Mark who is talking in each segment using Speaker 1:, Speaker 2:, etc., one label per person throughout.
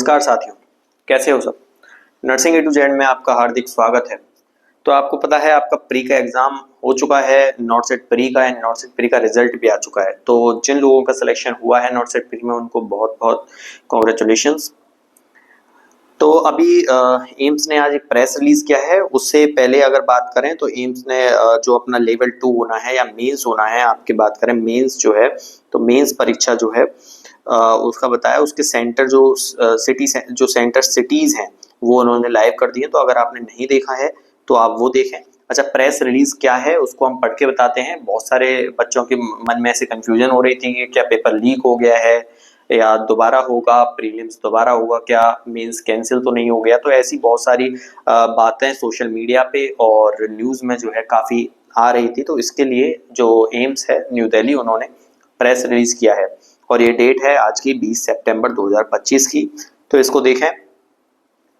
Speaker 1: नमस्कार साथियों, कैसे हो सब। नर्सिंग ए टू जेड में आपका हार्दिक स्वागत है। तो आपको पता है आपका प्री का एग्जाम हो चुका है, नॉट सेट प्री का एंड नॉट सेट प्री का रिजल्ट भी आ चुका है। तो जिन लोगों का सिलेक्शन हुआ है नॉट सेट प्री में उनको बहुत बहुत कॉन्ग्रेचुलेशंस। तो अभी एम्स ने आज एक प्रेस रिलीज किया है। उससे पहले अगर बात करें तो एम्स ने जो अपना लेवल 2 होना है या मेंस होना है, आपकी बात करें मेंस जो है, तो मेंस परीक्षा जो है उसका बताया। उसके सेंटर जो सेंटर सिटीज हैं वो उन्होंने लाइव कर दिए। तो अगर आपने नहीं देखा है तो आप वो देखें। अच्छा, प्रेस रिलीज क्या है उसको हम पढ़ के बताते हैं। बहुत सारे बच्चों के मन में ऐसे कंफ्यूजन हो रही थी कि क्या पेपर लीक हो गया है या दोबारा होगा, प्रीलिम्स दोबारा होगा क्या, मेंस कैंसिल तो नहीं हो गया। तो ऐसी बहुत सारी बातें सोशल मीडिया पे और न्यूज़ में जो है काफ़ी आ रही थी। तो इसके लिए जो एम्स है न्यू दिल्ली, उन्होंने प्रेस रिलीज किया है और ये डेट है आज की 20 सितंबर 2025 की। तो इसको देखें।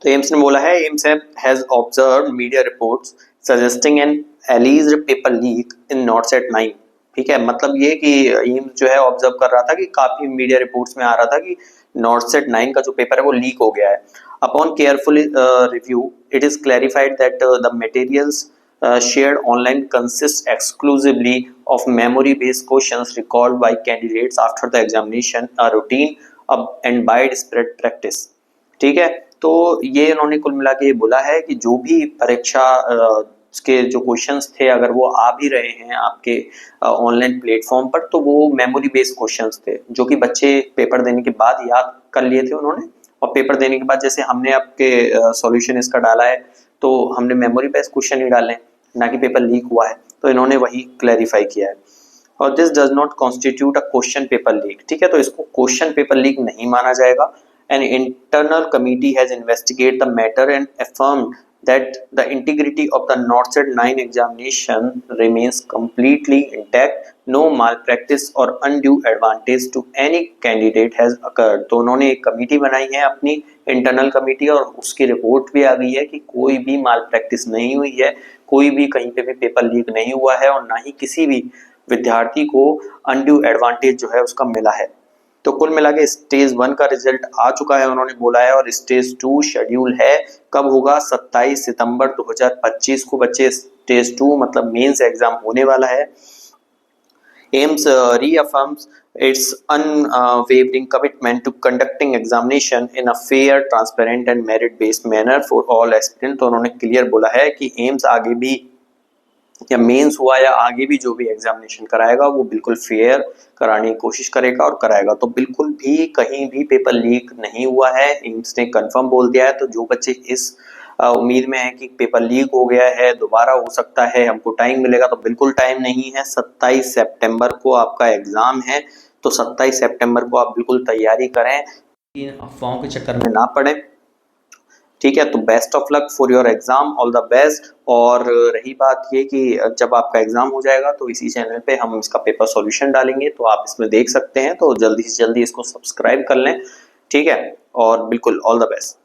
Speaker 1: तो एम्स ने बोला है, AIIMS has observed media reports suggesting an alleged paper leak in NORCET 9। ठीक है, मतलब ये कि एम्स जो है ऑब्जर्व कर रहा था कि काफी मीडिया रिपोर्ट्स में आ रहा था कि नॉट सेट 9 का जो पेपर है वो लीक हो गया है। Upon careful review it is clarified that the materials shared online consists exclusively of memory-based questions recalled by candidates after the examination, a routine and widespread practice। ठीक है, तो ये इन्होंने कुल मिला के ये बोला है कि जो भी परीक्षा के जो क्वेश्चंस थे, अगर वो आ भी रहे हैं आपके ऑनलाइन प्लेटफॉर्म पर, तो वो मेमोरी बेस्ड क्वेश्चंस थे जो कि बच्चे पेपर देने के बाद याद कर लिए थे उन्होंने। और पेपर देने के बाद जैसे हमने आपके सॉल्यूशन इसका डाला है तो हमने मेमोरी बेस्ड क्वेश्चन ही डाले, ना कि पेपर लीक हुआ है। तो इन्होंने वही क्लैरिफाई किया है। और this does not constitute a question paper leak. ठीक है, तो इसको क्वेश्चन पेपर लीक नहीं माना जाएगा। An internal committee has investigated the matter and affirmed that the integrity of the NORCET 9 examination remains completely intact. No malpractice or undue advantage to any candidate has occurred। तो उन्होंने एक committee बनाई है अपनी internal committee, और उसकी report भी आ गई है कि कोई भी माल प्रैक्टिस नहीं हुई है, कोई भी कहीं पे भी पेपर लीक नहीं हुआ है और ना ही किसी भी विद्यार्थी को अनड्यू एडवांटेज जो है उसका मिला है। तो कुल मिला के स्टेज 1 का रिजल्ट आ चुका है उन्होंने बोला है, और स्टेज 2 शेड्यूल है। कब होगा? 27 सितंबर 2025 को बच्चे स्टेज 2 मतलब मेंस एग्जाम होने वाला है। AIIMS reaffirms its unwavering commitment to conducting examination in a fair, transparent and merit-based manner for all aspirants। तो उन्होंने क्लियर बोला है कि एम्स आगे भी या मेंस हुआ या आगे भी जो भी एग्जामिनेशन कराएगा वो बिल्कुल फेयर कराने की कोशिश करेगा और कराएगा। तो बिल्कुल भी कहीं भी पेपर लीक नहीं हुआ है, एम्स ने कंफर्म बोल दिया है। तो जो बच्चे इस उम्मीद में है कि पेपर लीक हो गया है, दोबारा हो सकता है, हमको टाइम मिलेगा, तो बिल्कुल टाइम नहीं है। 27 सितंबर को आपका एग्जाम है। तो 27 सितंबर को आप बिल्कुल तैयारी करें, अफवाहों के चक्कर में ना पड़े। ठीक है, तो best of luck for your exam, all the best. और रही बात ये कि जब आपका एग्जाम हो जाएगा तो इसी चैनल पे हम इसका पेपर सॉल्यूशन डालेंगे, तो आप इसमें देख सकते हैं। तो जल्दी से जल्दी इसको सब्सक्राइब कर लें। ठीक है, और बिल्कुल ऑल द बेस्ट।